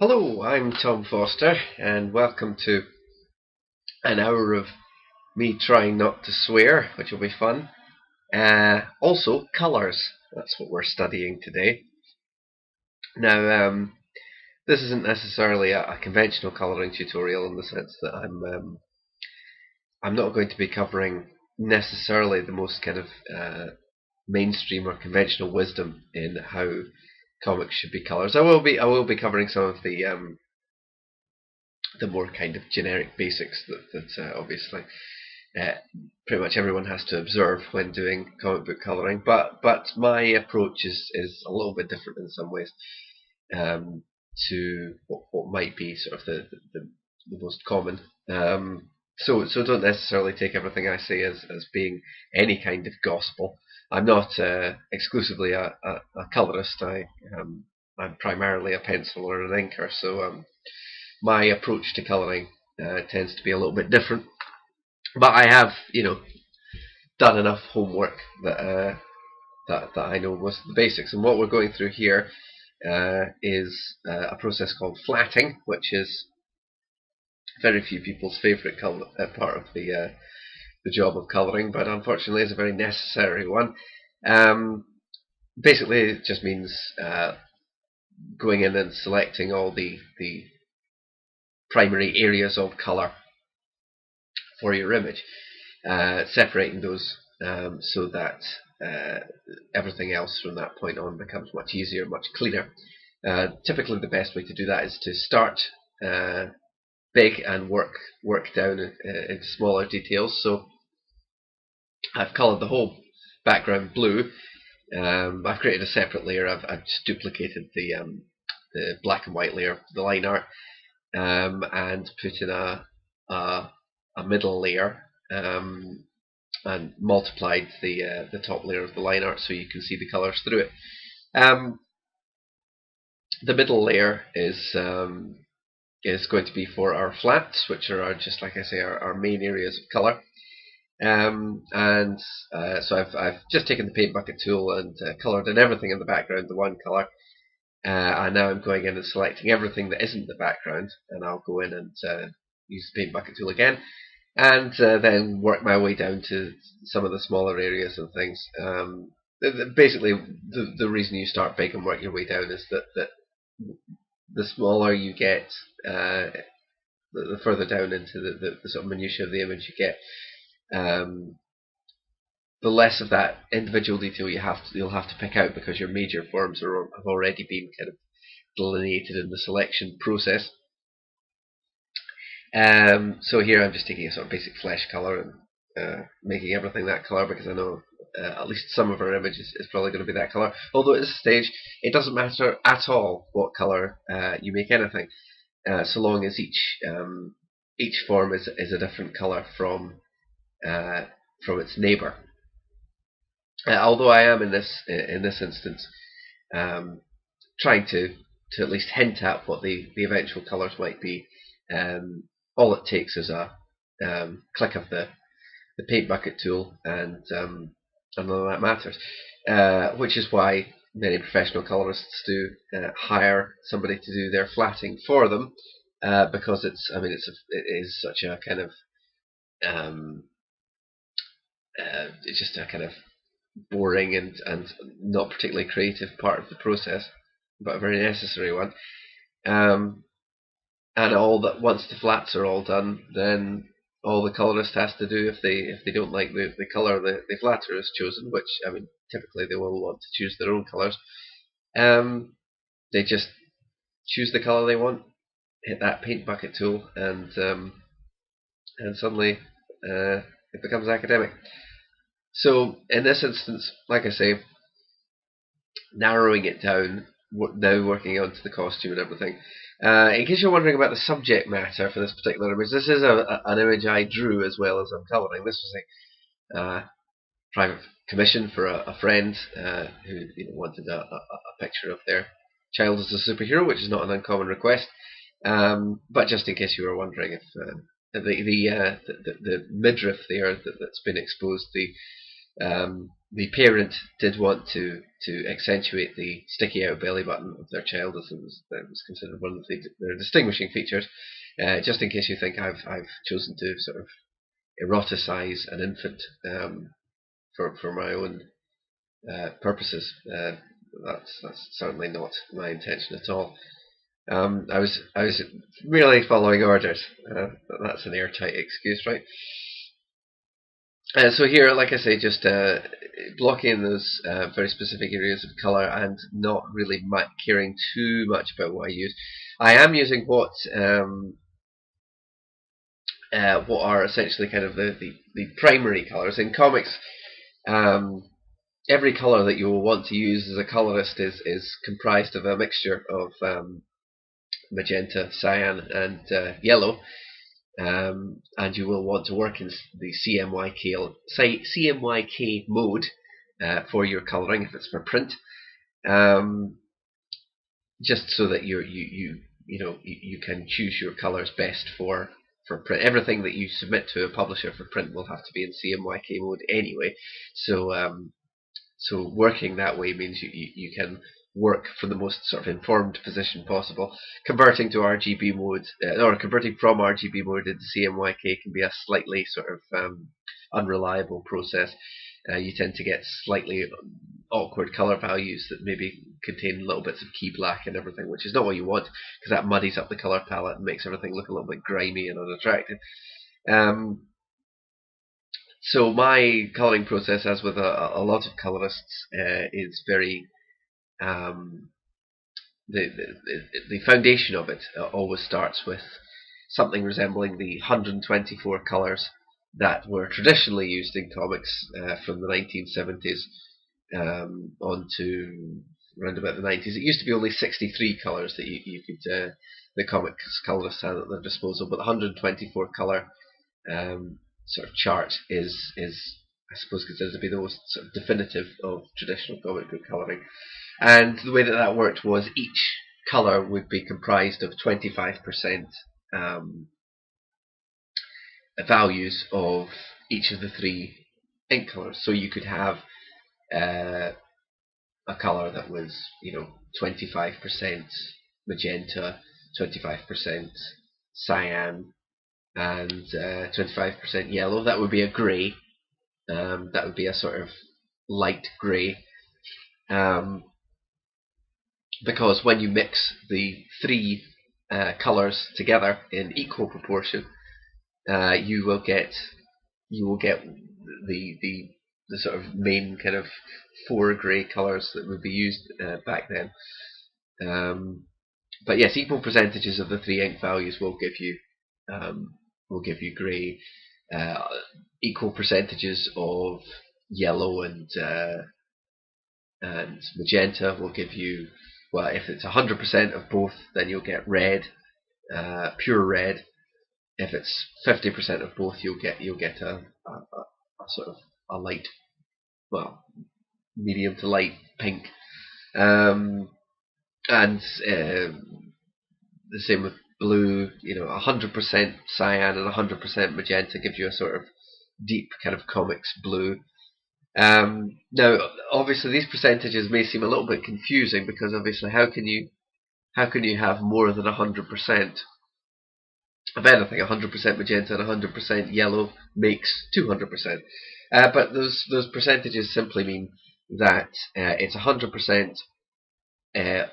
Hello, I'm Tom Foster, and welcome to an hour of me trying not to swear, which will be fun. Also, colours. That's what we're studying today. Now, this isn't necessarily a conventional colouring tutorial in the sense that I'm not going to be covering necessarily the most kind of mainstream or conventional wisdom in how comics should be colours. I will be covering some of the more kind of generic basics that obviously uh, pretty much everyone has to observe when doing comic book colouring. But my approach is a little bit different in some ways um, to what might be sort of the most common. So don't necessarily take everything I say as being any kind of gospel. I'm not exclusively a colourist. I'm primarily a penciler and an inker, so my approach to colouring tends to be a little bit different. But I have, done enough homework that I know most of the basics. And what we're going through here is a process called flatting, which is very few people's favourite part of the job of colouring, but unfortunately is a very necessary one. Um, Basically, it just means going in and selecting all the primary areas of colour for your image, separating those so that everything else from that point on becomes much easier, much cleaner. Typically, the best way to do that is to start big and work down into smaller details. So I've coloured the whole background blue. I've created a separate layer. I've just duplicated the black and white layer, the line art, and put in a middle layer and multiplied the top layer of the line art so you can see the colours through it. The middle layer is going to be for our flats, which are just like I say, our main areas of colour. So I've just taken the paint bucket tool and coloured in everything in the background the one colour. And now I'm going in and selecting everything that isn't the background, and I'll go in and use the paint bucket tool again, and then work my way down to some of the smaller areas and things. Basically, the reason you start big and work your way down is that the smaller you get, the further down into the sort of minutiae of the image you get, the less of that individual detail you'll have to pick out because your major forms have already been kind of delineated in the selection process. So here I'm just taking a sort of basic flesh colour and making everything that colour because I know at least some of our image is probably going to be that colour. Although at this stage it doesn't matter at all what colour you make anything, so long as each form is a different colour from its neighbour. Although I am in this instance trying to at least hint at what the eventual colours might be. All it takes is a click of the paint bucket tool, and none of that matters. Which is why many professional colourists do hire somebody to do their flatting for them, because it is such a kind of it's just a kind of boring and not particularly creative part of the process, but a very necessary one. And all that once the flats are all done, then all the colorist has to do if they don't like the color the flatter has chosen, which typically they will want to choose their own colors. They just choose the color they want, hit that paint bucket tool, and suddenly it becomes academic. So in this instance, like I say, narrowing it down, now working onto the costume and everything. In case you're wondering about the subject matter for this particular image, this is an image I drew as well as I'm colouring. This was a private commission for a friend who wanted a picture of their child as a superhero, which is not an uncommon request. But just in case you were wondering, if the midriff there that's been exposed, the the parent did want to accentuate the sticky out belly button of their child, as that was considered one of their distinguishing features. Just in case you think I've chosen to sort of eroticize an infant for my own purposes, that's certainly not my intention at all. I was merely following orders. That's an airtight excuse, right? So here, like I say, just blocking those very specific areas of colour and not really caring too much about what I use. I am using what are essentially kind of the primary colours. In comics, every colour that you will want to use as a colourist is comprised of a mixture of magenta, cyan and yellow. And you will want to work in the CMYK mode for your colouring if it's for print, just so that you can choose your colours best for print. Everything that you submit to a publisher for print will have to be in CMYK mode anyway. So working that way means you can work from the most sort of informed position possible. Converting to RGB mode, or converting from RGB mode into CMYK can be a slightly sort of unreliable process. You tend to get slightly awkward colour values that maybe contain little bits of key black and everything, which is not what you want, because that muddies up the colour palette and makes everything look a little bit grimy and unattractive. So my colouring process, as with a lot of colourists, is very the foundation of it always starts with something resembling the 124 colours that were traditionally used in comics from the 1970s on to around about the 90s. It used to be only 63 colours that you could the comics colourists had at their disposal, but the 124 colour sort of chart is I suppose considered to be the most sort of definitive of traditional comic book colouring. And the way that worked was each colour would be comprised of 25% values of each of the three ink colours. So you could have a colour that was, 25% magenta, 25% cyan, and 25% yellow. That would be a grey. That would be a sort of light grey. Because when you mix the three colours together in equal proportion, you will get the sort of main kind of four grey colours that would be used back then. But yes, equal percentages of the three ink values will give you grey. Equal percentages of yellow and magenta will give you, well, if it's 100% of both, then you'll get red, pure red. If it's 50% of both, you'll get a sort of a light, well, medium to light pink. And the same with blue. 100% cyan and 100% magenta gives you a sort of deep kind of comics blue. Now, obviously, these percentages may seem a little bit confusing, because obviously, how can you have more than 100% of anything? 100% magenta and 100% yellow makes 200%. But those percentages simply mean that it's 100%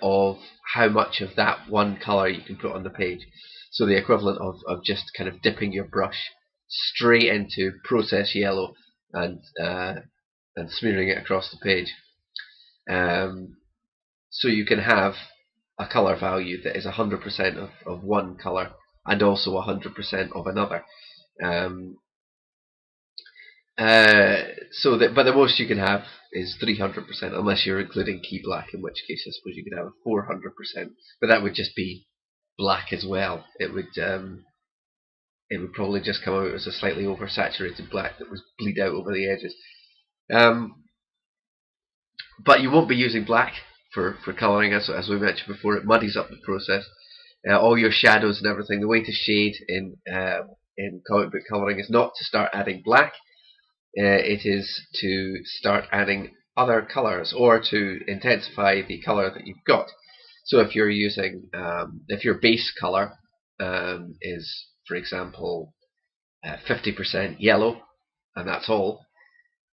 of how much of that one colour you can put on the page. So the equivalent of just kind of dipping your brush straight into process yellow and smearing it across the page. So you can have a colour value that is 100% of one colour and also 100% of another. But the most you can have is 300%, unless you're including key black, in which case I suppose you could have 400%. But that would just be black as well. It would probably just come out as a slightly oversaturated black that was bleed out over the edges. But you won't be using black for colouring, as we mentioned before. It muddies up the process. All your shadows and everything. The way to shade in comic book colouring is not to start adding black. it is to start adding other colors or to intensify the color that you've got. So if you're using, if your base color is, for example, 50% yellow, and that's all,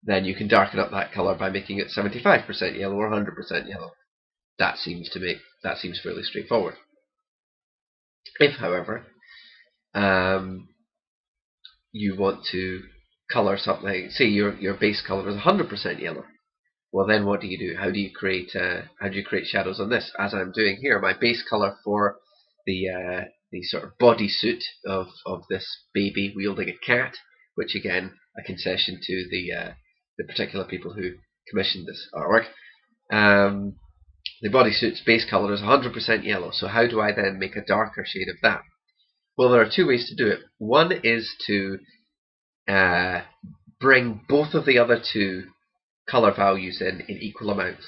then you can darken up that color by making it 75% yellow or 100% yellow. That seems fairly straightforward. If, however, you want to color something, say your base color is 100% yellow, well then what do? How do you create shadows on this? As I'm doing here, my base color for the sort of bodysuit of this baby wielding a cat, which again a concession to the particular people who commissioned this artwork. The bodysuit's base color is 100% yellow. So how do I then make a darker shade of that? Well, there are two ways to do it. One is to bring both of the other two color values in equal amounts.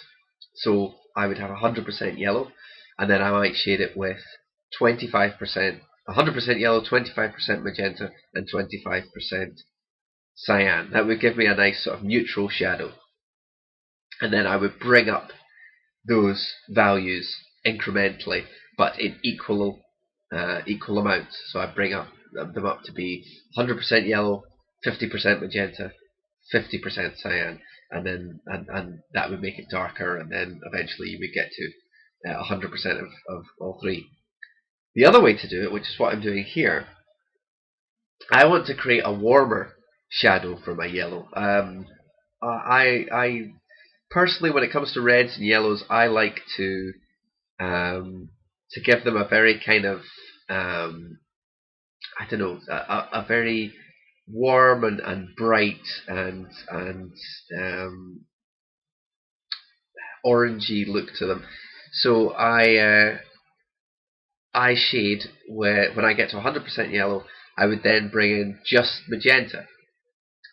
So I would have 100% yellow, and then I might shade it with 25%, 100% yellow, 25% magenta, and 25% cyan. That would give me a nice sort of neutral shadow. And then I would bring up those values incrementally, but in equal amounts. So I bring them up to be 100% yellow, 50% magenta, 50% cyan, and then and that would make it darker, and then eventually you would get to 100% of all three. The other way to do it, which is what I'm doing here, I want to create a warmer shadow for my yellow. I personally, when it comes to reds and yellows, I like to give them a very kind of I don't know, a very warm and bright and orangey look to them. So I shade when I get to 100% yellow. I would then bring in just magenta.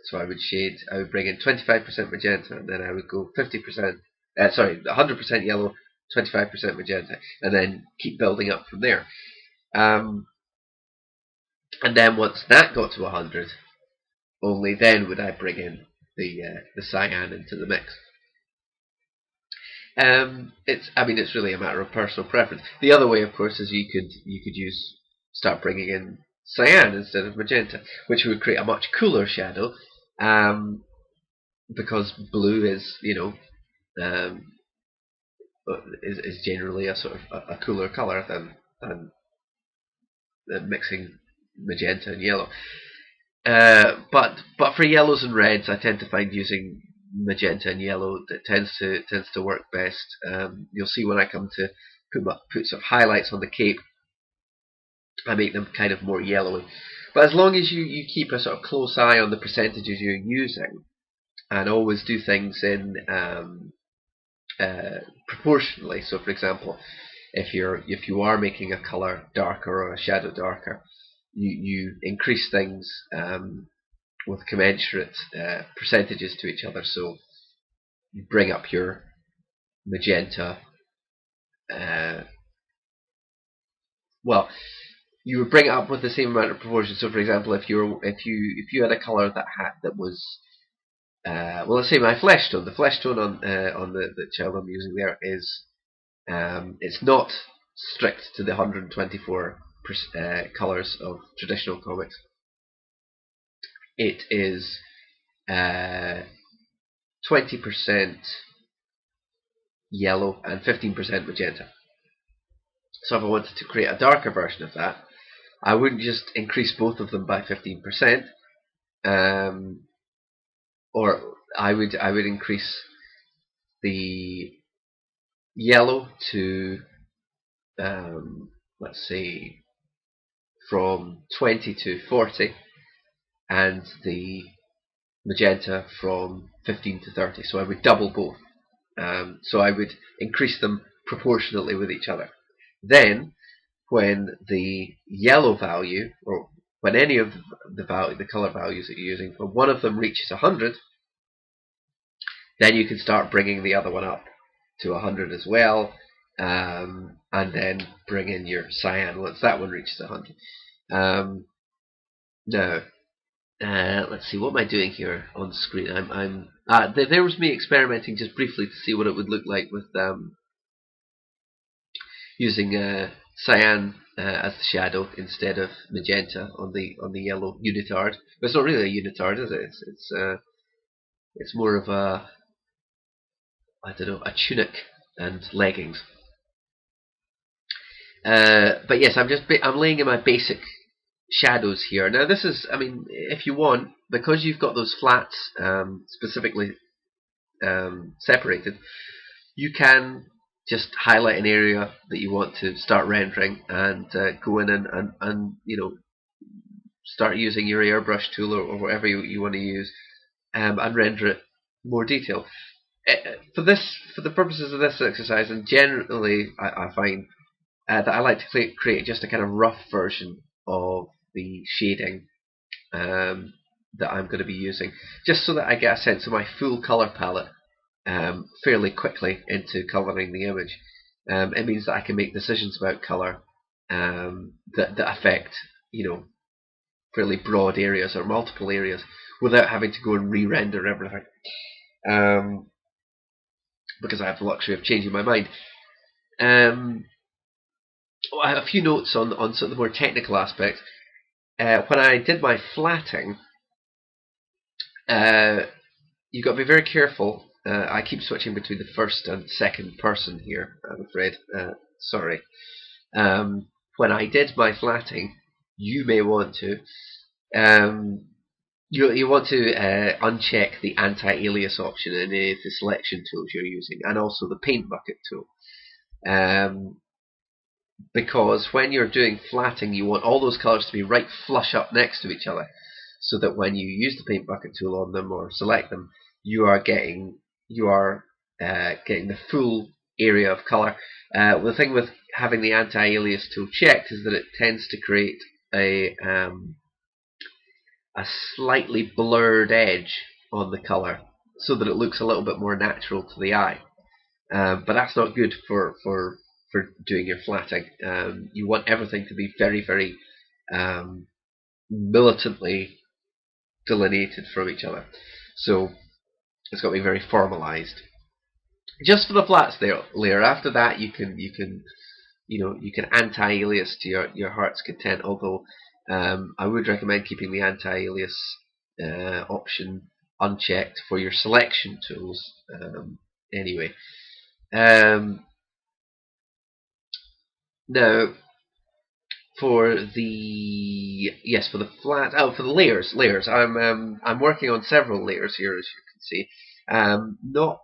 So I would bring in 25% magenta, and then I would go 50%. 100% yellow, 25% magenta, and then keep building up from there. And then once that got to 100, only then would I bring in the cyan into the mix. It's really a matter of personal preference. The other way, of course, is you could start bringing in cyan instead of magenta, which would create a much cooler shadow, because blue is is generally a sort of a cooler color than mixing magenta and yellow. But for yellows and reds, I tend to find using magenta and yellow that tends to work best. You'll see when I come to put some highlights on the cape, I make them kind of more yellowy. But as long as you keep a sort of close eye on the percentages you're using, and always do things in proportionally. So, for example, if you are making a color darker or a shadow darker, you increase things with commensurate percentages to each other. So you bring up your magenta. Well, you would bring it up with the same amount of proportion. So, for example, if you had a color that was well, let's say my flesh tone. The flesh tone on the child I'm using there is it's not strict to the 124 colors of traditional comics. It is 20% yellow and 15% magenta. So if I wanted to create a darker version of that, I wouldn't just increase both of them by 15%, or I would increase the yellow to let's say from 20 to 40, and the magenta from 15 to 30. So I would double both. So I would increase them proportionately with each other. Then, when the yellow value, or when any of the color values that you're using, when one of them reaches 100, then you can start bringing the other one up to 100 as well, and then bring in your cyan once that one reaches 100. Now, Let's see, what am I doing here on screen? There was me experimenting just briefly to see what it would look like with using cyan as the shadow instead of magenta on the yellow unitard. But it's not really a unitard, is it? It's more of a, I don't know, a tunic and leggings. But yes, I'm laying in my basic shadows here. Now this is, I mean, if you want, because you've got those flats specifically separated, you can just highlight an area that you want to start rendering and go in and you know, start using your airbrush tool or whatever you want to use and render it more detail. For the purposes of this exercise, and generally I find that I like to create just a kind of rough version of the shading that I'm going to be using, just so that I get a sense of my full color palette fairly quickly into colouring the image. It means that I can make decisions about colour that affect, you know, fairly broad areas or multiple areas without having to go and re-render everything. Because I have the luxury of changing my mind. I have a few notes on sort of the more technical aspects. When I did my flatting, you've got to be very careful. I keep switching between the first and second person here, I'm afraid. Sorry. When I did my flatting, you may want to you want to uncheck the anti-alias option in any of the selection tools you're using, and also the paint bucket tool. Because when you're doing flatting, you want all those colours to be right flush up next to each other, so that when you use the paint bucket tool on them or select them, you are getting the full area of colour. The thing with having the anti-alias tool checked is that it tends to create a slightly blurred edge on the colour, so that it looks a little bit more natural to the eye. But that's not good for doing your flatting. You want everything to be very, very militantly delineated from each other. So it's got to be very formalized. Just for the flats layer. After that, you can anti-alias to your heart's content. Although I would recommend keeping the anti-alias option unchecked for your selection tools. Anyway, now for the for the layers. I'm working on several layers here, as you can see. Not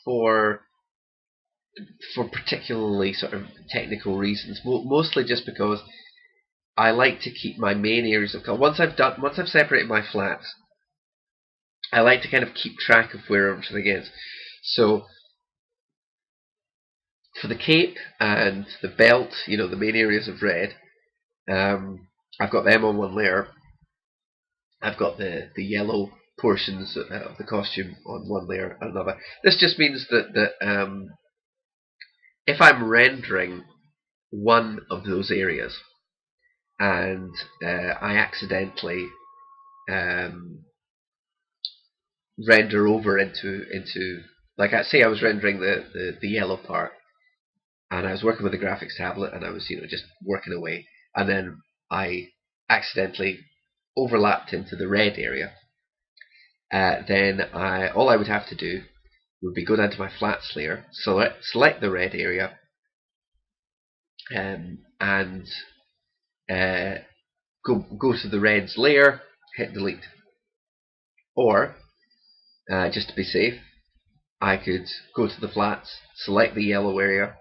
for particularly sort of technical reasons. Mostly just because I like to keep my main areas of color. Once I've separated my flats, I like to kind of keep track of where everything is. So for the cape and the belt, you know, the main areas of red, I've got them on one layer. I've got the yellow portions of the costume on one layer and another. This just means that if I'm rendering one of those areas and I accidentally render over into like, I say I was rendering the yellow part, and I was working with the graphics tablet, and I was just working away, and then I accidentally overlapped into the red area. Then all I would have to do would be go down to my flats layer, select the red area, and go to the reds layer, hit delete. Or just to be safe, I could go to the flats, select the yellow area,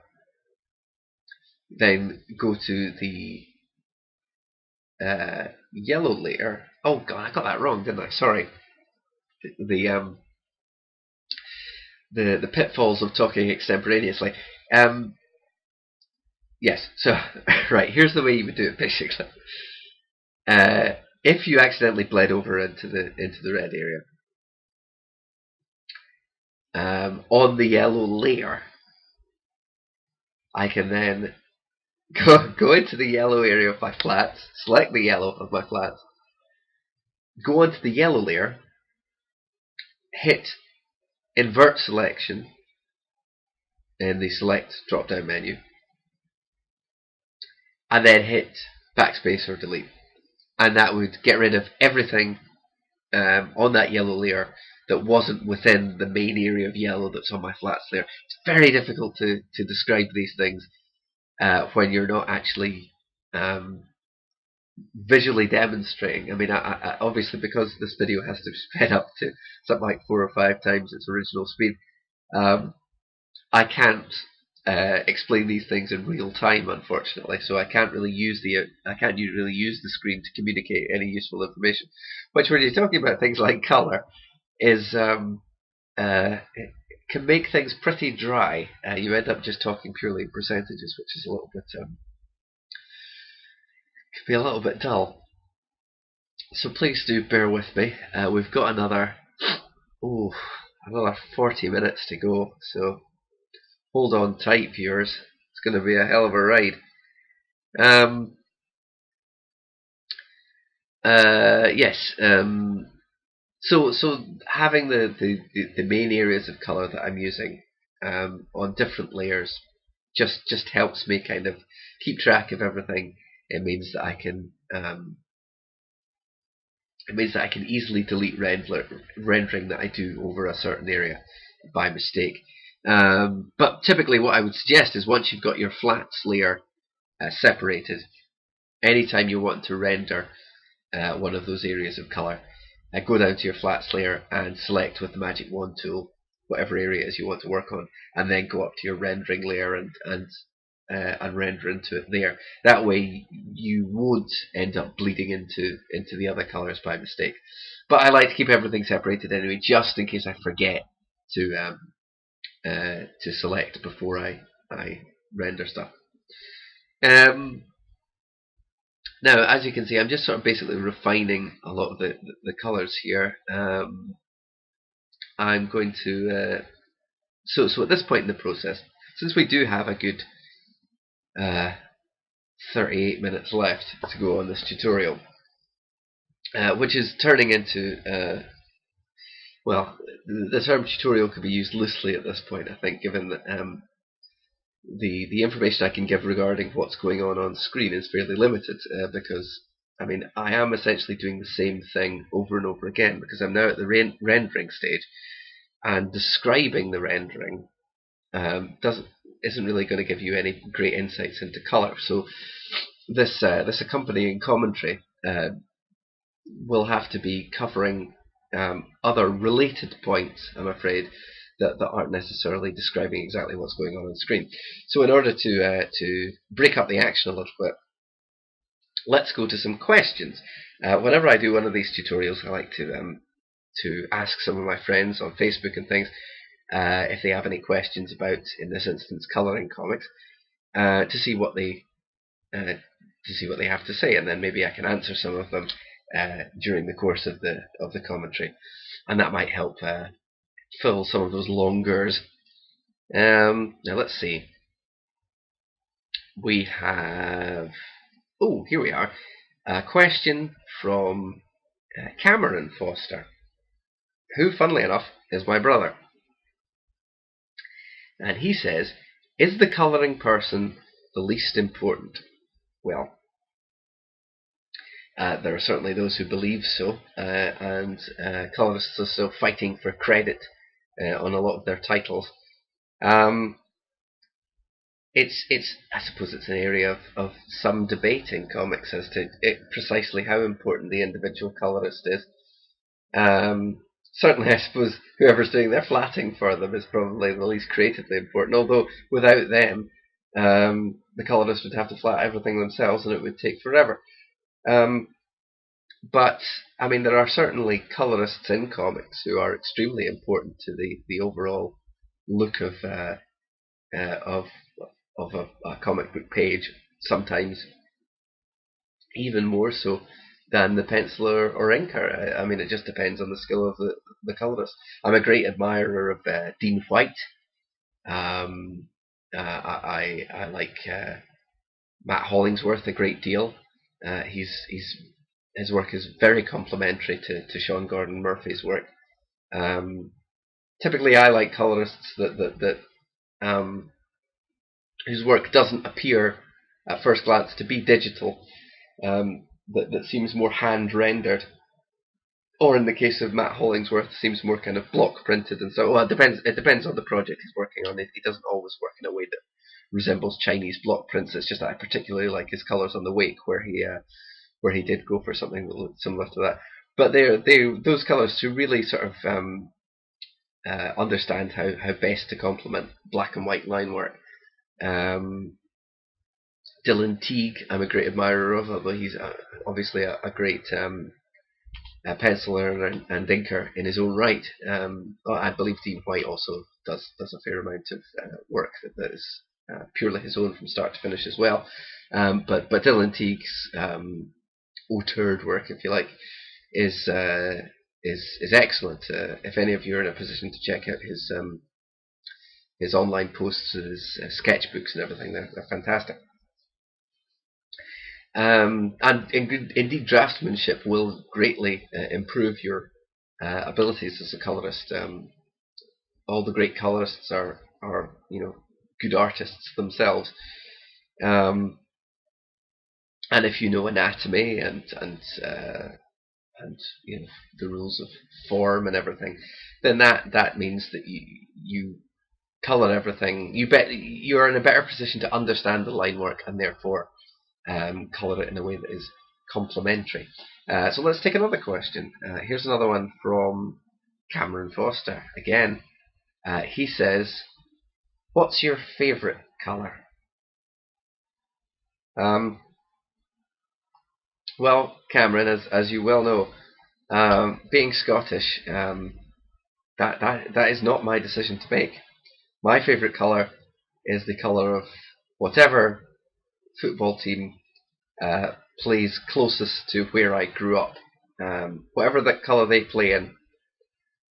then go to the yellow layer. Oh god, I got that wrong, didn't I? Sorry. The pitfalls of talking extemporaneously. Yes. So right, here's the way you would do it basically. If you accidentally bled over into the red area, on the yellow layer, I can then go into the yellow area of my flats, select the yellow of my flats, go onto the yellow layer, hit invert selection in the select drop down menu, and then hit backspace or delete. And that would get rid of everything on that yellow layer that wasn't within the main area of yellow that's on my flats layer. It's very difficult to describe these things when you're not actually visually demonstrating. I mean, I obviously, because this video has to be sped up to something like 4 or 5 times its original speed, I can't explain these things in real time, unfortunately. So I can't really use the screen to communicate any useful information. Which, when you're talking about things like color, is it can make things pretty dry. You end up just talking purely in percentages, which is a little bit can be a little bit dull. So please do bear with me. We've got another 40 minutes to go. So hold on tight, viewers. It's going to be a hell of a ride. Yes. So having the main areas of color that I'm using on different layers just helps me kind of keep track of everything. It means that I can easily delete rendering that I do over a certain area by mistake. But typically, what I would suggest is once you've got your flats layer separated, anytime you want to render one of those areas of color, go down to your flats layer and select with the magic wand tool whatever area it is you want to work on, and then go up to your rendering layer and render into it there. That way you won't end up bleeding into the other colours by mistake. But I like to keep everything separated anyway, just in case I forget to select before I render stuff. Now, as you can see, I'm just sort of basically refining a lot of the colours here. I'm going to so at this point in the process, since we do have a good 38 minutes left to go on this tutorial, which is turning into well, the term tutorial could be used loosely at this point, I think, given that the information I can give regarding what's going on screen is fairly limited, because I mean, I am essentially doing the same thing over and over again, because I'm now at the rendering stage, and describing the rendering isn't really going to give you any great insights into color. So this accompanying commentary will have to be covering other related points, I'm afraid, that aren't necessarily describing exactly what's going on screen. So in order to break up the action a little bit, let's go to some questions. Whenever I do one of these tutorials, I like to ask some of my friends on Facebook and things if they have any questions about, in this instance, colouring comics, to see what they have to say, and then maybe I can answer some of them during the course of the commentary, and that might help fill some of those longers. Now let's see. We have here we are. A question from Cameron Foster, who, funnily enough, is my brother. And he says, is the colouring person the least important? Well, there are certainly those who believe so, and colourists are still fighting for credit on a lot of their titles. I suppose it's an area of some debate in comics as to precisely how important the individual colourist is. Certainly, I suppose whoever's doing their flatting for them is probably the least creatively important, although without them, the colourist would have to flat everything themselves and it would take forever. But, I mean, there are certainly colourists in comics who are extremely important to the overall look of a comic book page, sometimes even more so than the penciler or inker. I mean, it just depends on the skill of the colourist. I'm a great admirer of Dean White. I like Matt Hollingsworth a great deal. He's his work is very complementary to Sean Gordon Murphy's work. Typically, I like colorists that whose work doesn't appear at first glance to be digital, that seems more hand rendered, or in the case of Matt Hollingsworth, seems more kind of block printed. And so, well, it depends on the project he's working on. He doesn't always work in a way that resembles Chinese block prints. It's just that I particularly like his colours on the Wake, where he did go for something that looked similar to that. But those colours to really sort of understand how best to complement black and white line work. Dylan Teague, I'm a great admirer of, although he's obviously a great penciler and inker in his own right. I believe Dean White also does a fair amount of work that is purely his own from start to finish as well. But Dylan Teague's auteured work, if you like, is excellent. If any of you are in a position to check out his online posts, his sketchbooks and everything, they're fantastic. And indeed, draftsmanship will greatly improve your abilities as a colorist. All the great colorists are good artists themselves. And if you know anatomy and the rules of form and everything, then that means that you color everything. You're in a better position to understand the line work and therefore color it in a way that is complementary. So let's take another question. Here's another one from Cameron Foster. Again, he says, "What's your favourite colour?" Well, Cameron, as you well know, being Scottish, that is not my decision to make. My favourite colour is the colour of whatever football team plays closest to where I grew up. Whatever the colour they play in,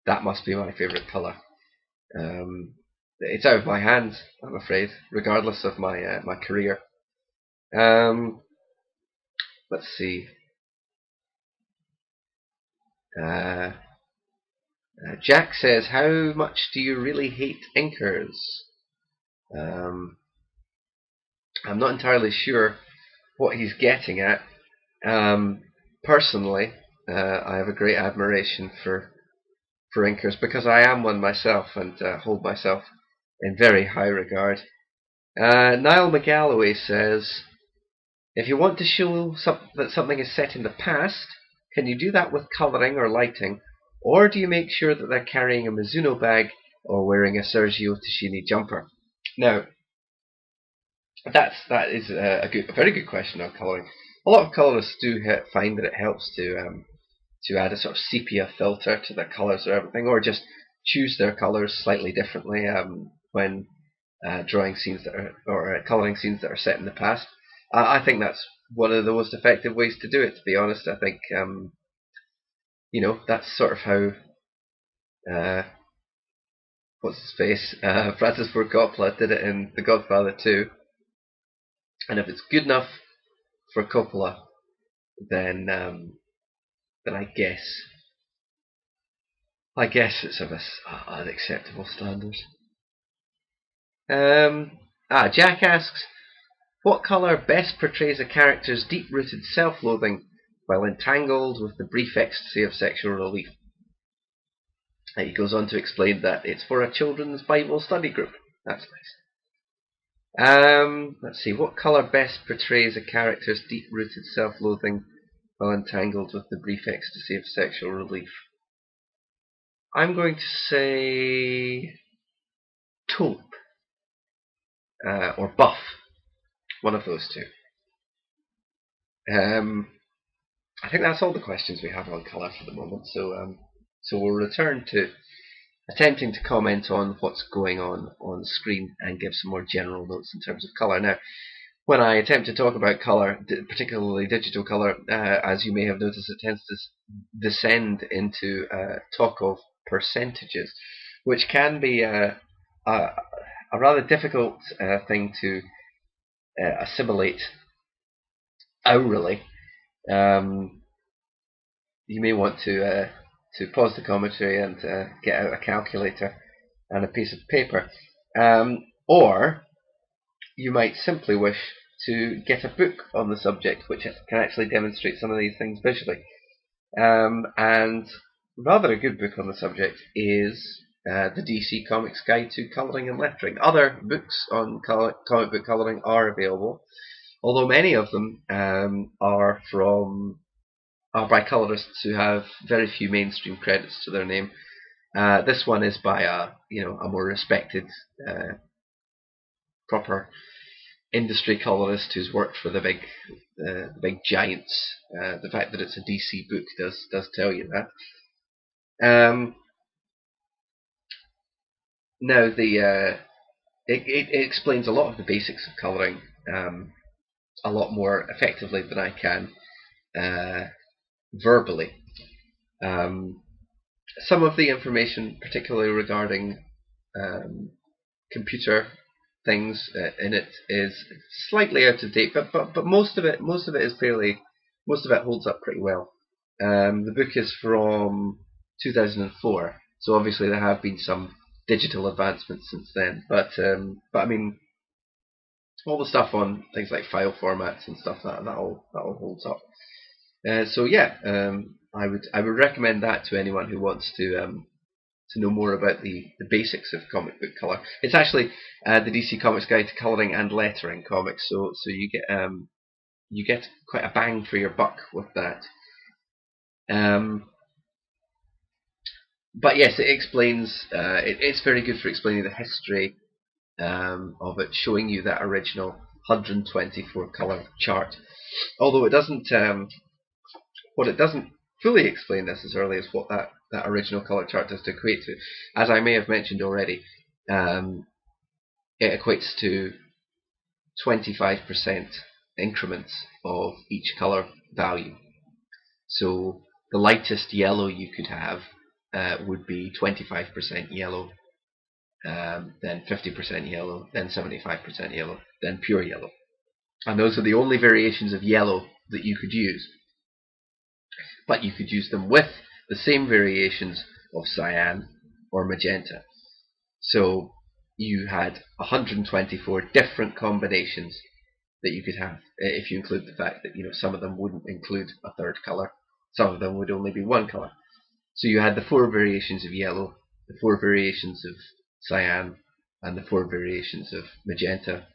that must be my favourite colour. It's out of my hands, I'm afraid, regardless of my career. Let's see. Jack says, "How much do you really hate inkers?" I'm not entirely sure what he's getting at. Personally, I have a great admiration for inkers because I am one myself and hold myself in very high regard. Niall McGalloway says, "If you want to show that something is set in the past, can you do that with colouring or lighting, or do you make sure that they're carrying a Mizuno bag or wearing a Sergio Tacchini jumper?" Now, that is a very good question on colouring. A lot of colourists do find that it helps to add a sort of sepia filter to their colours or everything, or just choose their colours slightly differently when drawing scenes or colouring scenes that are set in the past. I think that's one of the most effective ways to do it, to be honest. I think that's sort of how what's his face Francis Ford Coppola did it in The Godfather 2. And if it's good enough for Coppola, then I guess it's of an acceptable standard. Jack asks, "What colour best portrays a character's deep-rooted self-loathing while entangled with the brief ecstasy of sexual relief?" He goes on to explain that it's for a children's Bible study group. That's nice. Let's see, what colour best portrays a character's deep-rooted self-loathing while entangled with the brief ecstasy of sexual relief? I'm going to say taupe or buff, one of those two. I think that's all the questions we have on colour for the moment, so we'll return to attempting to comment on what's going on screen and give some more general notes in terms of colour. Now, when I attempt to talk about colour, particularly digital colour, as you may have noticed, it tends to descend into talk of percentages, which can be a rather difficult thing to assimilate hourly. you may want to pause the commentary and get out a calculator and a piece of paper, or you might simply wish to get a book on the subject which can actually demonstrate some of these things visually. And rather a good book on the subject is the DC Comics Guide to Colouring and Lettering. Other books on comic book colouring are available, although many of them are by colourists who have very few mainstream credits to their name. This one is by a more respected, proper industry colorist who's worked for the big giants. The fact that it's a DC book does tell you that. Now it explains a lot of the basics of colouring a lot more effectively than I can verbally. Some of the information, particularly regarding computer things in it, is slightly out of date, but most of it holds up pretty well. The book is from 2004, so obviously there have been some digital advancements since then. But I mean, all the stuff on things like file formats and stuff that all holds up. So yeah, I would recommend that to anyone who wants to know more about the basics of comic book colour. It's actually the DC Comics Guide to Colouring and Lettering comics, so you get quite a bang for your buck with that. But yes, it explains. It's very good for explaining the history of it, showing you that original 124 colour chart. Although it doesn't, what it doesn't fully explain necessarily is what that original colour chart does to equate to. As I may have mentioned already, it equates to 25% increments of each colour value. So the lightest yellow you could have would be 25% yellow, then 50% yellow, then 75% yellow, then pure yellow. And those are the only variations of yellow that you could use. But you could use them with the same variations of cyan or magenta. So you had 124 different combinations that you could have, if you include the fact that some of them wouldn't include a third colour, some of them would only be one colour. So you had the 4 variations of yellow, the 4 variations of cyan, and the 4 variations of magenta.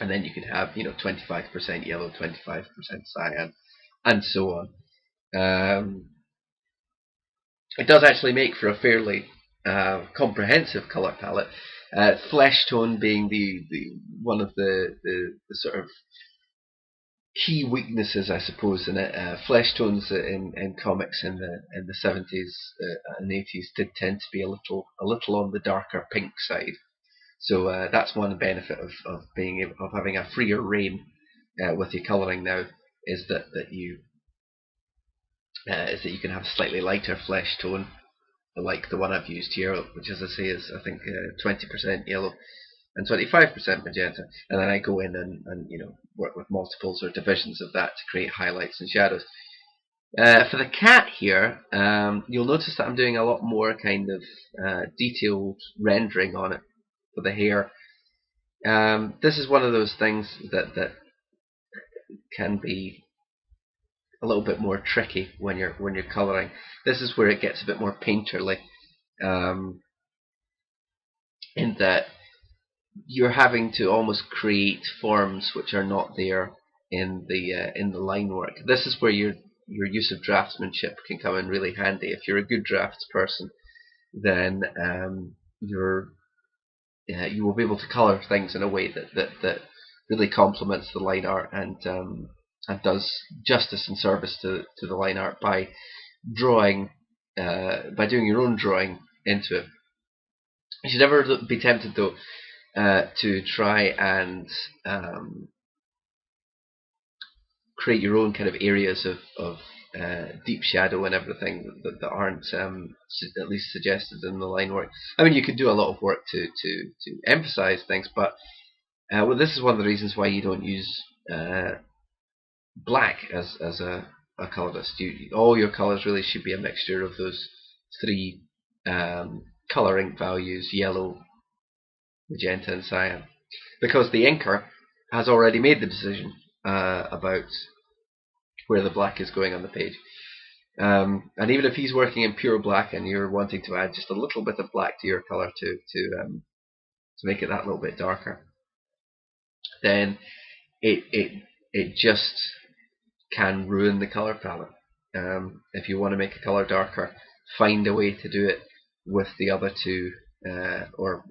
And then you could have 25% yellow, 25% cyan, and so on. It does actually make for a fairly comprehensive colour palette. Flesh tone being the one of the sort of key weaknesses, I suppose, in it. Flesh tones in comics in the 70s and 80s did tend to be a little on the darker pink side. So that's one benefit of having a freer reign with your colouring now, is that you can have a slightly lighter flesh tone, like the one I've used here, which, as I say, is I think 20% yellow and 25% magenta, and then I go in and work with multiples or divisions of that to create highlights and shadows. For the cat here, you'll notice that I'm doing a lot more kind of detailed rendering on it for the hair. This is one of those things that can be a little bit more tricky when you're colouring. This is where it gets a bit more painterly, in that you're having to almost create forms which are not there in the line work. This is where your use of draftsmanship can come in really handy. If you're a good draftsperson, then you will be able to colour things in a way that really complements the line art and does justice and service to the line art by doing your own drawing into it. You should never be tempted, though, to try and create your own kind of areas of deep shadow and everything that aren't at least suggested in the line work. I mean, you could do a lot of work to emphasize things, but well, this is one of the reasons why you don't use black as a a colorist. All your colors really should be a mixture of those three color ink values: yellow, magenta, and cyan, because the inker has already made the decision about where the black is going on the page. And even if he's working in pure black and you're wanting to add just a little bit of black to your color to make it that little bit darker, then it just can ruin the color palette. If you want to make a color darker, find a way to do it with the other two, or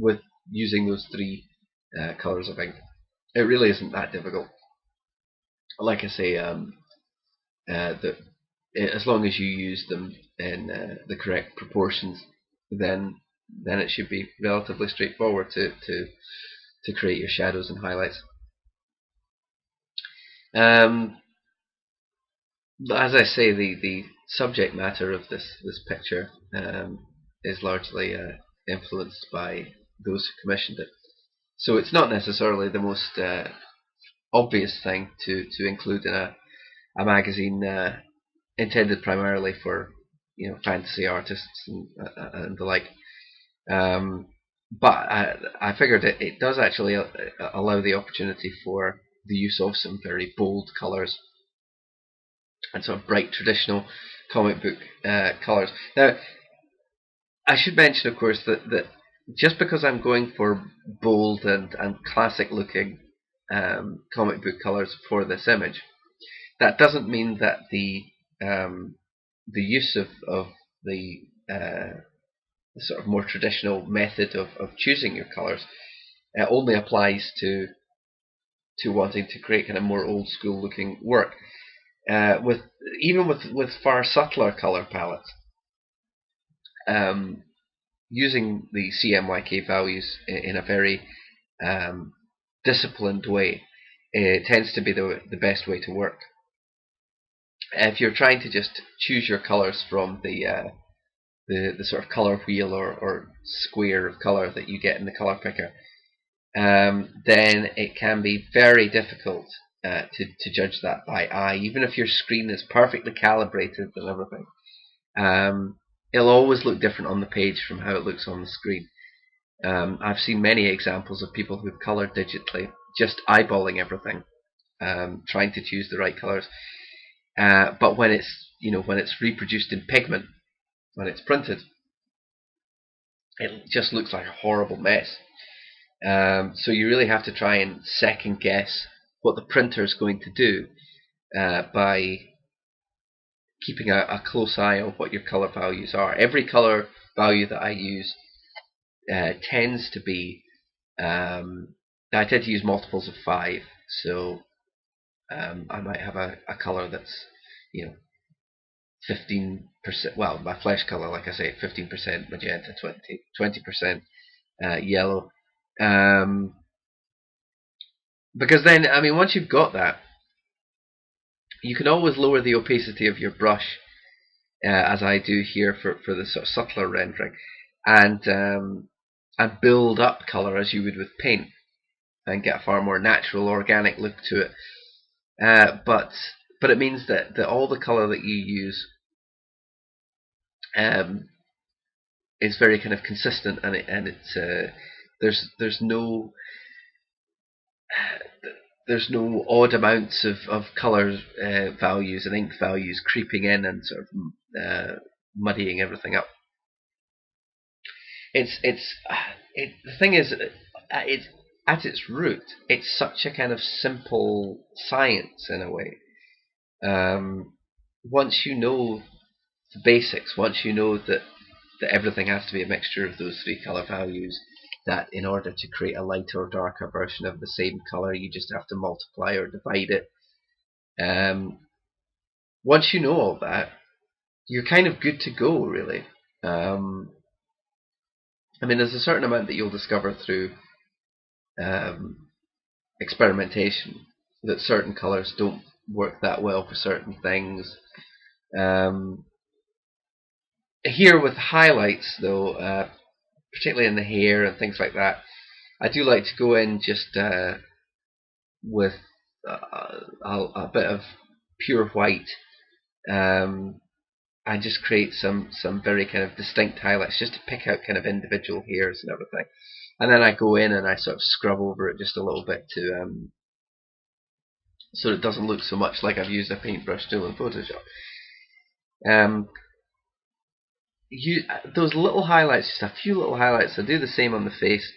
with using those three colors of ink. It really isn't that difficult. Like I say, as long as you use them in the correct proportions, then it should be relatively straightforward to create your shadows and highlights. As I say, the subject matter of this picture is largely influenced by those who commissioned it. So it's not necessarily the most obvious thing to include in a magazine intended primarily for fantasy artists and the like. But I figured it does actually allow the opportunity for the use of some very bold colours and sort of bright traditional comic book colours. Now, I should mention, of course, that just because I'm going for bold and classic looking comic book colours for this image, that doesn't mean that the use of the sort of more traditional method of choosing your colours only applies to wanting to create kind of more old school looking work. Even with far subtler colour palettes, using the CMYK values in a very disciplined way tends to be the best way to work. If you're trying to just choose your colours from the sort of colour wheel or square of colour that you get in the colour picker, then it can be very difficult to judge that by eye. Even if your screen is perfectly calibrated and everything, it'll always look different on the page from how it looks on the screen. I've seen many examples of people who've coloured digitally, just eyeballing everything, trying to choose the right colours. But when it's reproduced in pigment, when it's printed, it just looks like a horrible mess. So you really have to try and second guess what the printer is going to do by keeping a close eye on what your colour values are. Every colour value that I use tends to be, I tend to use multiples of 5, so I might have a colour that's 15%, well, my flesh colour, like I say, 15% magenta, 20% yellow. Because then, I mean, once you've got that, you can always lower the opacity of your brush, as I do here for the sort of subtler rendering, and build up colour as you would with paint, and get a far more natural, organic look to it. But it means that all the colour that you use is very kind of consistent, and it's there's no odd amounts of colour values and ink values creeping in and sort of muddying everything up. The thing is, it's at its root, it's such a kind of simple science in a way. Once you know the basics, once you know that everything has to be a mixture of those three colour values, that in order to create a lighter or darker version of the same colour, you just have to multiply or divide it. Once you know all that, you're kind of good to go, really. I mean, there's a certain amount that you'll discover through experimentation, that certain colours don't work that well for certain things. Here with highlights, though, particularly in the hair and things like that, I do like to go in just with a bit of pure white, and just create some very kind of distinct highlights, just to pick out kind of individual hairs and everything. And then I go in and I sort of scrub over it just a little bit to so it doesn't look so much like I've used a paintbrush tool in Photoshop. Those little highlights, just a few little highlights, I do the same on the face.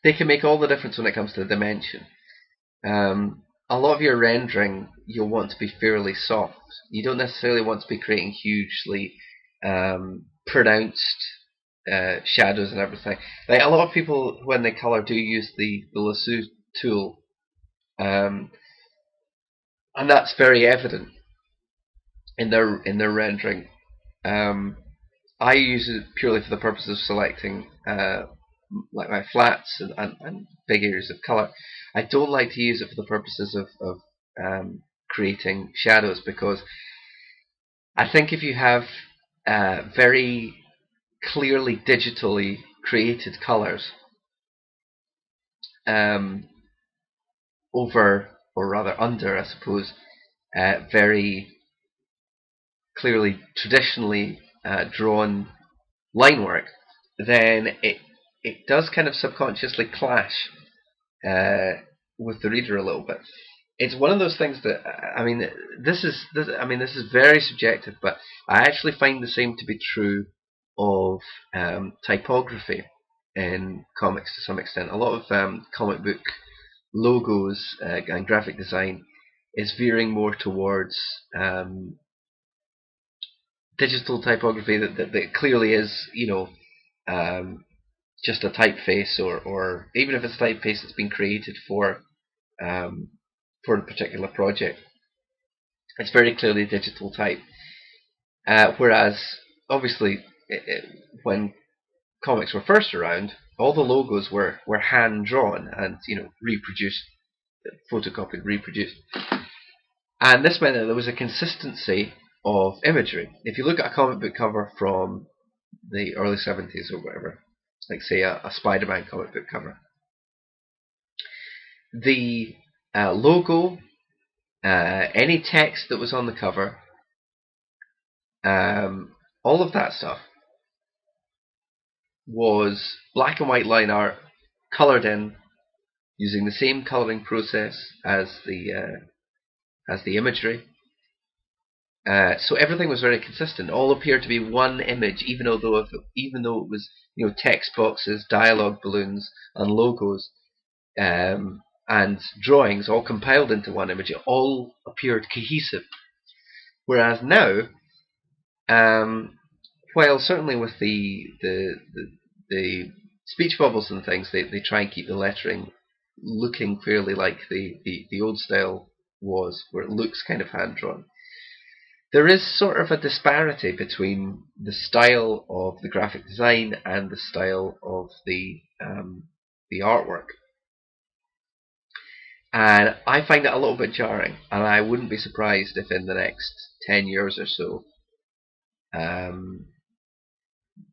They can make all the difference when it comes to the dimension. A lot of your rendering, you'll want to be fairly soft. You don't necessarily want to be creating hugely pronounced shadows and everything. Like a lot of people, when they color, do use the lasso tool, and that's very evident in their rendering. I use it purely for the purpose of selecting like my flats and big areas of color. I don't like to use it for the purposes of creating shadows, because I think if you have very clearly digitally created colors over, or rather under, I suppose, very clearly traditionally drawn line work, then it does kind of subconsciously clash with the reader a little bit. It's one of those things that, I mean, this is very subjective, but I actually find the same to be true of typography in comics to some extent. A lot of comic book logos and graphic design is veering more towards digital typography that clearly is, just a typeface, or even if it's a typeface that's been created for a particular project, it's very clearly digital type. Whereas, obviously, when comics were first around, all the logos were hand drawn and reproduced, photocopied, reproduced, and this meant that there was a consistency of imagery. If you look at a comic book cover from the early 70s or whatever, like say a Spider-Man comic book cover, the logo, any text that was on the cover, all of that stuff was black and white line art, coloured in using the same colouring process as the imagery. So everything was very consistent. All appeared to be one image, even though it was text boxes, dialogue balloons, and logos, and drawings all compiled into one image. It all appeared cohesive. Whereas now, while certainly with the speech bubbles and things, they try and keep the lettering looking fairly like the old style was, where it looks kind of hand drawn. There is sort of a disparity between the style of the graphic design and the style of the artwork, and I find it a little bit jarring. And I wouldn't be surprised if in the next 10 years or so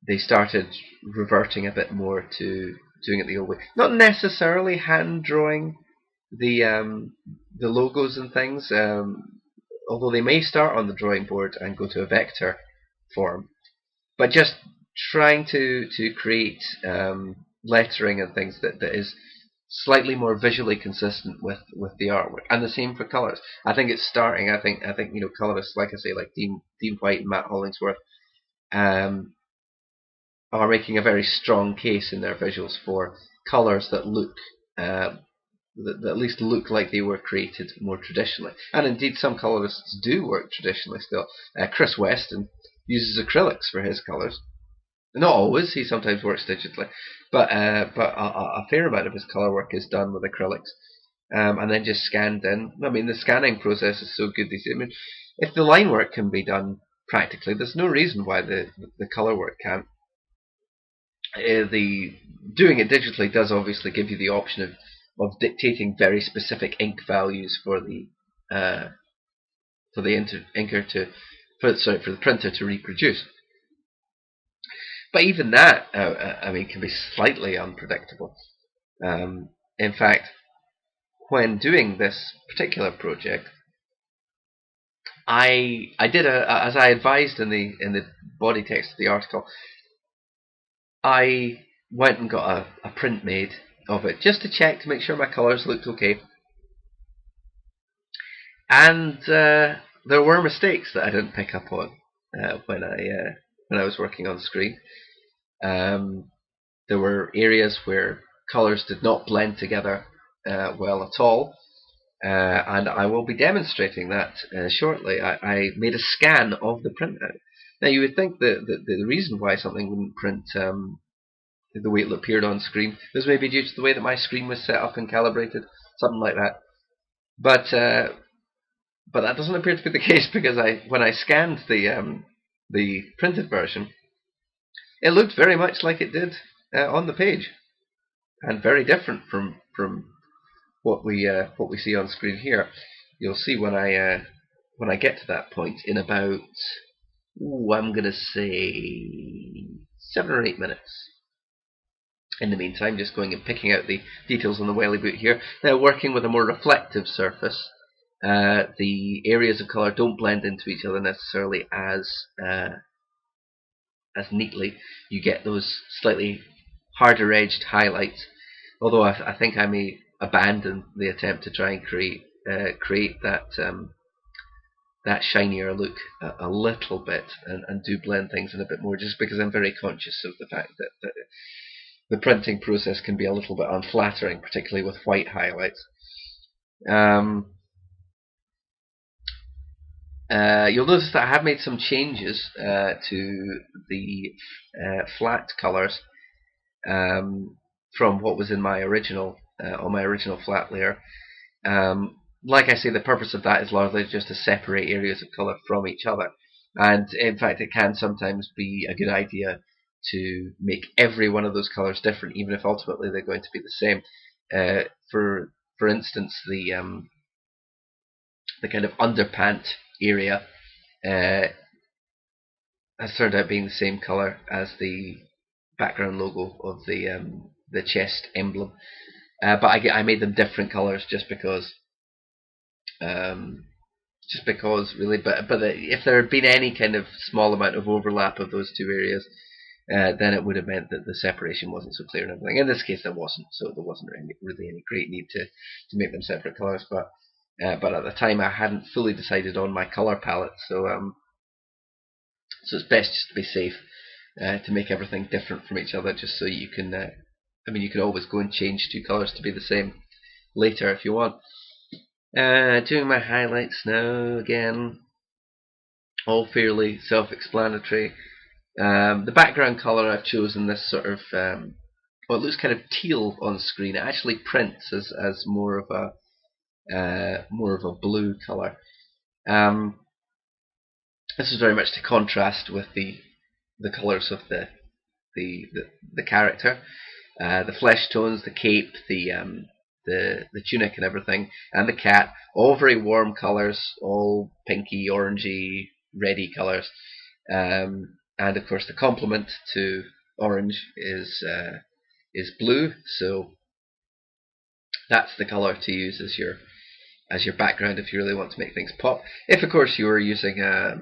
they started reverting a bit more to doing it the old way. Not necessarily hand drawing the logos and things. Although they may start on the drawing board and go to a vector form, but just trying to create lettering and things that is slightly more visually consistent with the artwork. And the same for colours. I think it's starting. I think colorists, like I say, like Dean White and Matt Hollingsworth, are making a very strong case in their visuals for colours that look that at least look like they were created more traditionally. And indeed, some colorists do work traditionally still. Chris Weston uses acrylics for his colours. Not always, he sometimes works digitally, but a fair amount of his colour work is done with acrylics, and then just scanned in. I mean, the scanning process is so good these days. I mean, if the line work can be done practically, there's no reason why the colour work can't. Doing it digitally does obviously give you the option of dictating very specific ink values for the printer to reproduce. But even that, can be slightly unpredictable. In fact, when doing this particular project, I did as I advised in the body text of the article. I went and got a print made of it just to check to make sure my colours looked okay, and there were mistakes that I didn't pick up on when I was working on screen. There were areas where colours did not blend together well at all. And I will be demonstrating that shortly. I made a scan of the printout. Now, you would think that the reason why something wouldn't print the way it appeared on screen was maybe due to the way that my screen was set up and calibrated, something like that. But that doesn't appear to be the case, because when I scanned the printed version, it looked very much like it did on the page, and very different from what we see on screen here. You'll see when I get to that point in about, I'm gonna say 7 or 8 minutes. In the meantime, just going and picking out the details on the welly boot here. Now, working with a more reflective surface, the areas of colour don't blend into each other necessarily as neatly. You get those slightly harder edged highlights. Although I think I may abandon the attempt to try and create that shinier look a little bit, and do blend things in a bit more, just because I'm very conscious of the fact that the printing process can be a little bit unflattering, particularly with white highlights. You'll notice that I have made some changes to the flat colours from what was in my original on my original flat layer. Like I say, the purpose of that is largely just to separate areas of colour from each other, and in fact it can sometimes be a good idea to make every one of those colours different, even if ultimately they're going to be the same. For instance, the kind of underpant area has turned out being the same colour as the background logo of the chest emblem, but I made them different colours just because really. But if there had been any kind of small amount of overlap of those two areas, then it would have meant that the separation wasn't so clear and everything. In this case, there wasn't, so there wasn't really any great need to make them separate colours. But at the time, I hadn't fully decided on my colour palette, so it's best just to be safe, to make everything different from each other, just so you can. You can always go and change two colours to be the same later if you want. Doing my highlights now again, all fairly self-explanatory. The background colour I've chosen this sort of, well, it looks kind of teal on screen. It actually prints as more of a blue colour. This is very much to contrast with the colours of the character, the flesh tones, the cape, the tunic and everything, and the cat, all very warm colours, all pinky, orangey, reddy colours. And of course the complement to orange is blue, so that's the colour to use as your background if you really want to make things pop. If of course you were using a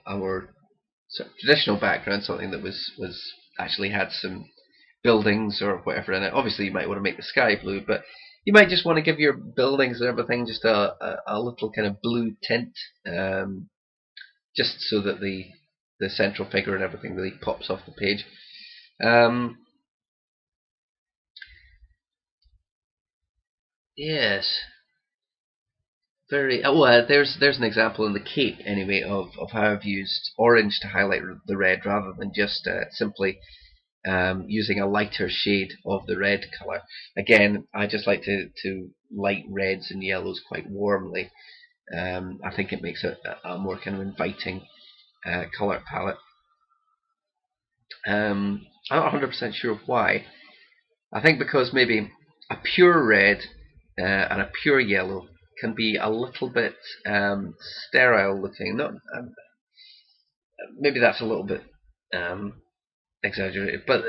more sort of traditional background, something that was actually had some buildings or whatever in it, obviously you might want to make the sky blue, but you might just want to give your buildings and everything just a little kind of blue tint, just so that the central figure and everything really pops off the page. Yes, very. There's an example in the cape anyway of how I've used orange to highlight the red rather than just simply using a lighter shade of the red colour. Again, I just like to light reds and yellows quite warmly. I think it makes a more kind of inviting colour palette. I'm not 100% sure why. I think because maybe a pure red and a pure yellow can be a little bit sterile looking. Not maybe that's a little bit exaggerated, but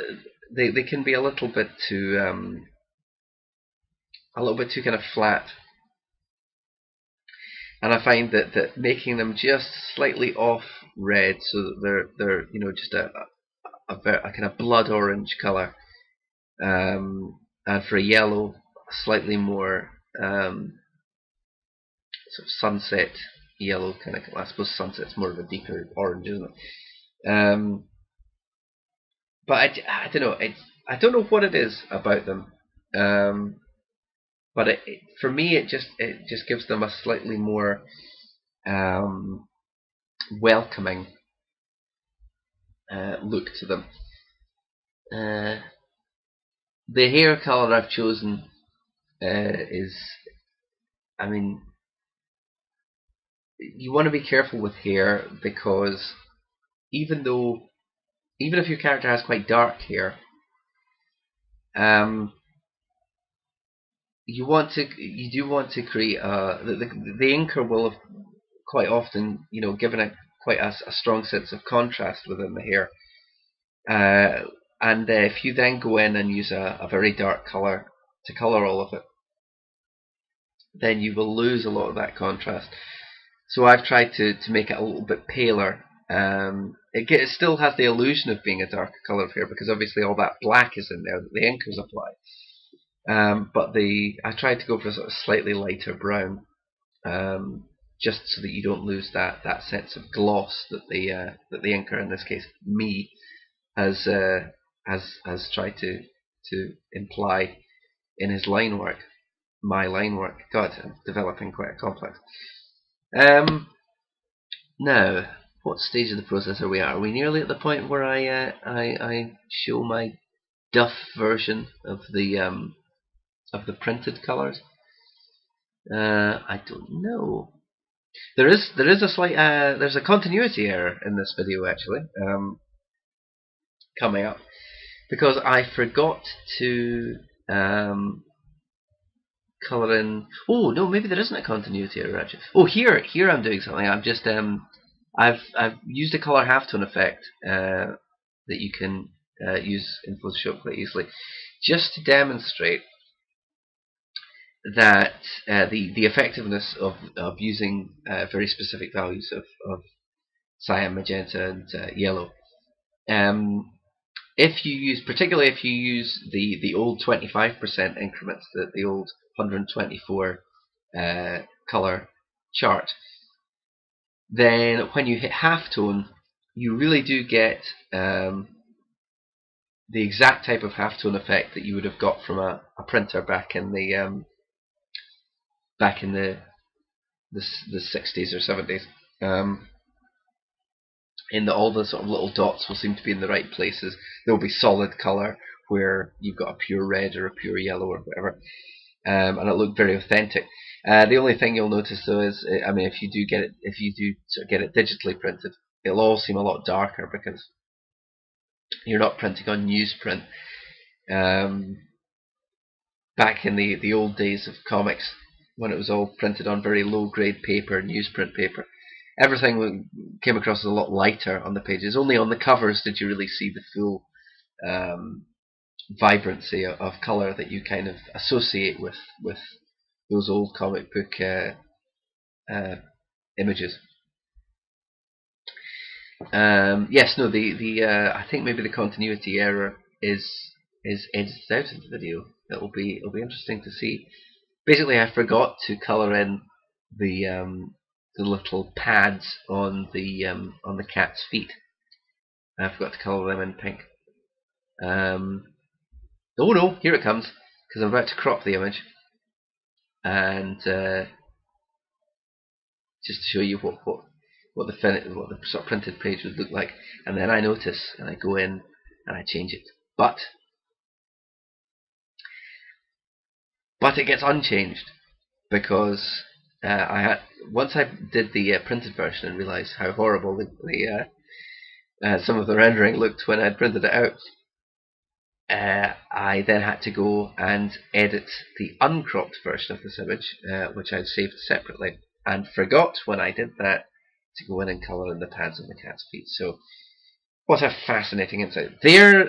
they can be a little bit too a little bit too kind of flat, and I find that making them just slightly off red, so that they're just a kind of blood orange color, and for a yellow, slightly more sort of sunset yellow kind of. I suppose sunset's more of a deeper orange, isn't it? But I don't know. I don't know what it is about them. But for me, it just gives them a slightly more welcoming look to them. The hair color I've chosen is, I mean, you want to be careful with hair, because even if your character has quite dark hair, you do want to create the inker will have quite often given it quite a strong sense of contrast within the hair, and if you then go in and use a very dark color to color all of it, then you will lose a lot of that contrast. So I've tried to make it a little bit paler. It still has the illusion of being a darker color of hair, because obviously all that black is in there that the inkers apply. But I tried to go for a sort of slightly lighter brown, just so that you don't lose that sense of gloss that the inker, in this case me, has tried to imply in his line work, my line work. God, I'm developing quite a complex. Now, what stage of the process are we at? Are we nearly at the point where I show my duff version of the printed colours? I don't know. There is a slight there's a continuity error in this video actually, coming up, because I forgot to colour in. Oh no, maybe there isn't a continuity error actually. Oh, here I'm doing something. I'm just I've used a colour halftone effect that you can use in Photoshop quite easily, just to demonstrate that the effectiveness of using very specific values of cyan, magenta, and yellow. Particularly if you use the old 25% increments, the old 124 color chart, then when you hit halftone, you really do get the exact type of halftone effect that you would have got from a printer back in the 60s or 70s. In that all the sort of little dots will seem to be in the right places. There will be solid colour where you've got a pure red or a pure yellow or whatever, and it looked very authentic. The only thing you'll notice though is, I mean, if you do sort of get it digitally printed, it'll all seem a lot darker because you're not printing on newsprint. Back in the old days of comics, when it was all printed on very low grade paper, newsprint paper, everything came across as a lot lighter on the pages. Only on the covers did you really see the full vibrancy of colour that you kind of associate with those old comic book images. Yes, no, I think maybe the continuity error is edited out of the video. It'll be interesting to see. Basically, I forgot to colour in the little pads on the cat's feet. I forgot to colour them in pink. Oh no, here it comes, because I'm about to crop the image, and just to show you what the sort of printed page would look like, and then I notice and I go in and I change it, but it gets unchanged, because once I did the printed version and realised how horrible some of the rendering looked when I'd printed it out, I then had to go and edit the uncropped version of this image, which I'd saved separately, and forgot when I did that to go in and colour in the pads on the cat's feet. So, what a fascinating insight. There,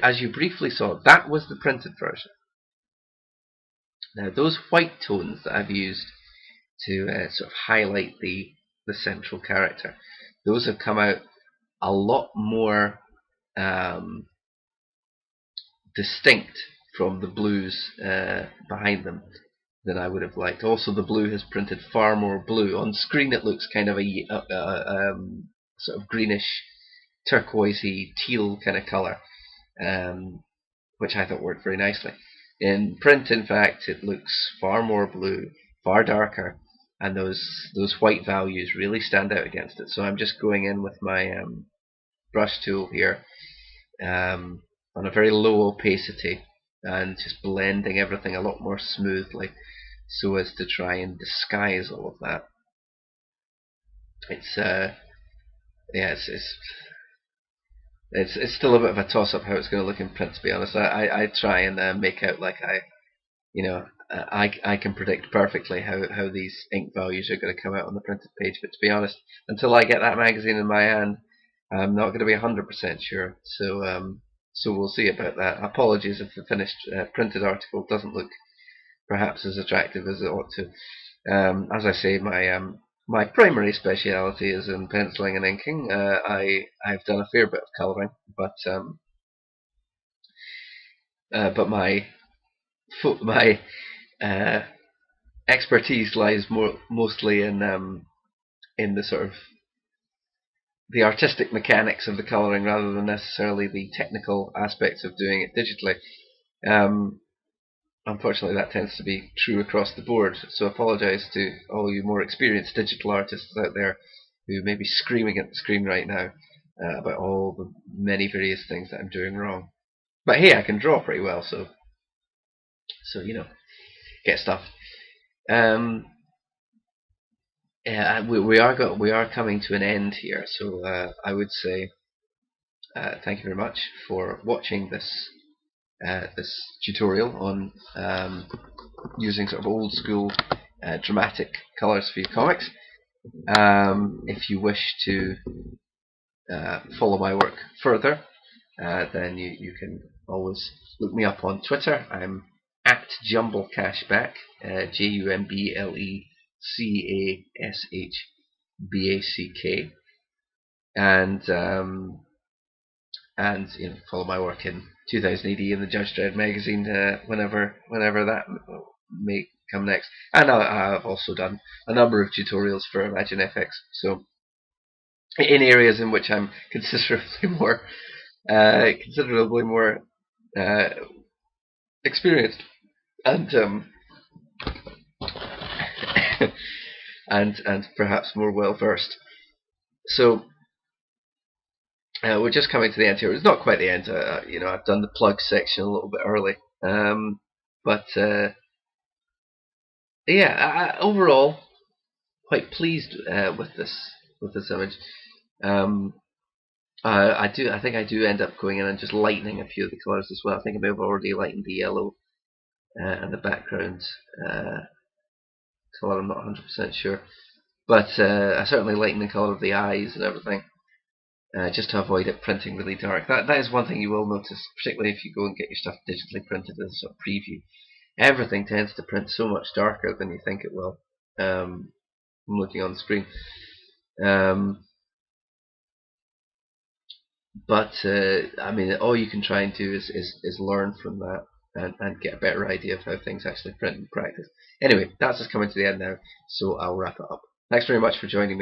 as you briefly saw, that was the printed version. Now those white tones that I've used to sort of highlight the central character, those have come out a lot more distinct from the blues behind them than I would have liked. Also, the blue has printed far more blue. On screen it looks kind of sort of greenish, turquoisey, teal kind of colour, which I thought worked very nicely. In print, in fact, it looks far more blue, far darker, and those white values really stand out against it. So I'm just going in with my brush tool here on a very low opacity and just blending everything a lot more smoothly so as to try and disguise all of that. It's yeah, it's still a bit of a toss up how it's going to look in print, to be honest. I try and make out like I can predict perfectly how these ink values are going to come out on the printed page, but to be honest, until I get that magazine in my hand, I'm not going to be 100% sure. So we'll see about that. Apologies if the finished printed article doesn't look perhaps as attractive as it ought to. As I say, my primary speciality is in penciling and inking. I've done a fair bit of colouring, but my expertise lies mostly in the sort of the artistic mechanics of the colouring rather than necessarily the technical aspects of doing it digitally. Unfortunately, that tends to be true across the board, so apologise to all you more experienced digital artists out there who may be screaming at the screen right now about all the many various things that I'm doing wrong. But hey, I can draw pretty well, so get stuff. Yeah, we are coming to an end here, so I would say thank you very much for watching this tutorial on using sort of old school dramatic colours for your comics. If you wish to follow my work further, then you can always look me up on Twitter. I'm at JumbleCashback, JumbleCashback, and follow my work in 2000 AD in the Judge Dredd magazine whenever that may come next. And I've also done a number of tutorials for ImagineFX, so in areas in which I'm considerably more experienced and and perhaps more well versed. So we're just coming to the end here. It's not quite the end. I've done the plug section a little bit early, but yeah, overall quite pleased with this image. I think I do end up going in and just lightening a few of the colours as well. I think I may have already lightened the yellow and the background colour. I'm not 100% sure, but I certainly lightened the colour of the eyes and everything. Just to avoid it printing really dark. That is one thing you will notice, particularly if you go and get your stuff digitally printed as a sort of preview. Everything tends to print so much darker than you think it will. I'm looking on the screen. But I mean, all you can try and do is learn from that and get a better idea of how things actually print in practice. Anyway, that's us coming to the end now, so I'll wrap it up. Thanks very much for joining me.